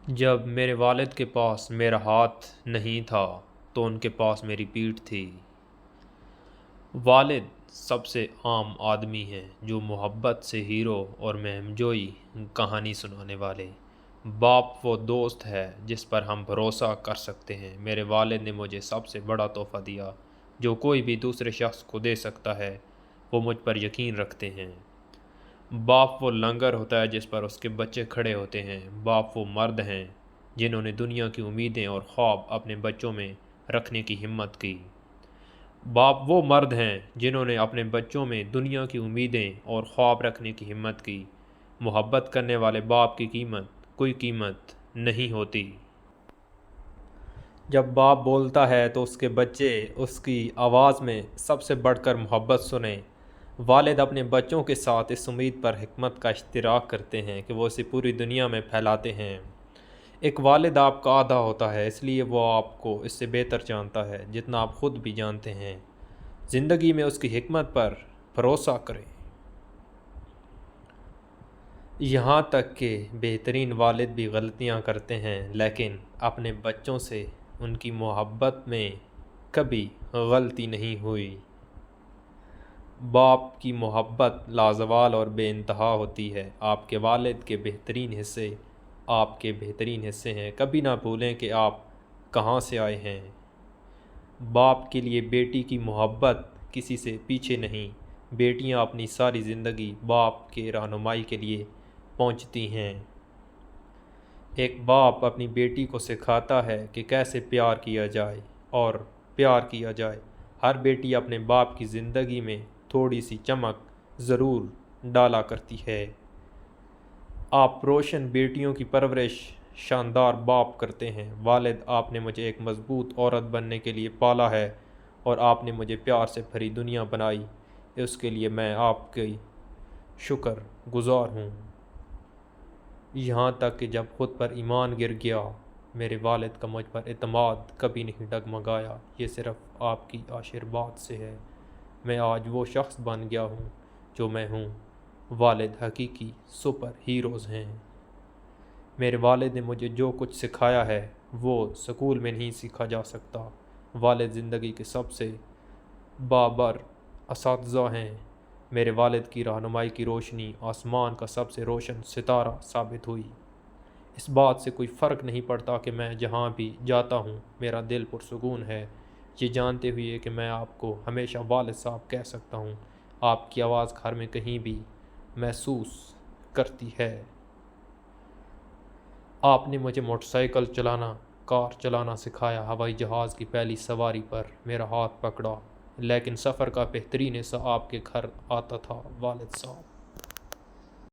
جب میرے والد کے پاس میرا ہاتھ نہیں تھا تو ان کے پاس میری پیٹھ تھی۔ والد سب سے عام آدمی ہیں جو محبت سے ہیرو اور مہم جوئی کہانی سنانے والے۔ باپ وہ دوست ہے جس پر ہم بھروسہ کر سکتے ہیں۔ میرے والد نے مجھے سب سے بڑا تحفہ دیا جو کوئی بھی دوسرے شخص کو دے سکتا ہے، وہ مجھ پر یقین رکھتے ہیں۔ باپ وہ لنگر ہوتا ہے جس پر اس کے بچے کھڑے ہوتے ہیں۔ باپ وہ مرد ہیں جنہوں نے دنیا کی امیدیں اور خواب اپنے بچوں میں رکھنے کی ہمت کی۔ باپ وہ مرد ہیں جنہوں نے اپنے بچوں میں دنیا کی امیدیں اور خواب رکھنے کی ہمت کی۔ محبت کرنے والے باپ کی کوئی قیمت نہیں ہوتی۔ جب باپ بولتا ہے تو اس کے بچے اس کی آواز میں سب سے بڑھ کر محبت سنیں۔ والد اپنے بچوں کے ساتھ اس امید پر حکمت کا اشتراک کرتے ہیں کہ وہ اسے پوری دنیا میں پھیلاتے ہیں۔ ایک والد آپ کا آدھا ہوتا ہے، اس لیے وہ آپ کو اس سے بہتر جانتا ہے جتنا آپ خود بھی جانتے ہیں۔ زندگی میں اس کی حکمت پر بھروسہ کریں۔ یہاں تک کہ بہترین والد بھی غلطیاں کرتے ہیں، لیکن اپنے بچوں سے ان کی محبت میں کبھی غلطی نہیں ہوئی۔ باپ کی محبت لازوال اور بے انتہا ہوتی ہے۔ آپ کے والد کے بہترین حصے آپ کے بہترین حصے ہیں۔ کبھی نہ بھولیں کہ آپ کہاں سے آئے ہیں۔ باپ کے لیے بیٹی کی محبت کسی سے پیچھے نہیں۔ بیٹیاں اپنی ساری زندگی باپ کے رہنمائی کے لیے پہنچتی ہیں۔ ایک باپ اپنی بیٹی کو سکھاتا ہے کہ کیسے پیار کیا جائے اور پیار کیا جائے۔ ہر بیٹی اپنے باپ کی زندگی میں تھوڑی سی چمک ضرور ڈالا کرتی ہے۔ آپ روشن بیٹیوں کی پرورش شاندار باپ کرتے ہیں۔ والد، آپ نے مجھے ایک مضبوط عورت بننے کے لیے پالا ہے اور آپ نے مجھے پیار سے بھری دنیا بنائی، اس کے لیے میں آپ کی شکر گزار ہوں۔ یہاں تک کہ جب خود پر ایمان گر گیا، میرے والد کا مجھ پر اعتماد کبھی نہیں ڈگمگایا۔ یہ صرف آپ کی آشیرواد سے ہے۔ میں آج وہ شخص بن گیا ہوں جو میں ہوں۔ والد حقیقی سپر ہیروز ہیں۔ میرے والد نے مجھے جو کچھ سکھایا ہے وہ سکول میں نہیں سیکھا جا سکتا۔ والد زندگی کے سب سے بابر اساتذہ ہیں۔ میرے والد کی رہنمائی کی روشنی آسمان کا سب سے روشن ستارہ ثابت ہوئی۔ اس بات سے کوئی فرق نہیں پڑتا کہ میں جہاں بھی جاتا ہوں میرا دل پرسکون ہے، یہ جانتے ہوئے کہ میں آپ کو ہمیشہ والد صاحب کہہ سکتا ہوں۔ آپ کی آواز گھر میں کہیں بھی محسوس کرتی ہے۔ آپ نے مجھے موٹر سائیکل چلانا، کار چلانا سکھایا، ہوائی جہاز کی پہلی سواری پر میرا ہاتھ پکڑا، لیکن سفر کا بہترین حصہ آپ کے گھر آتا تھا والد صاحب۔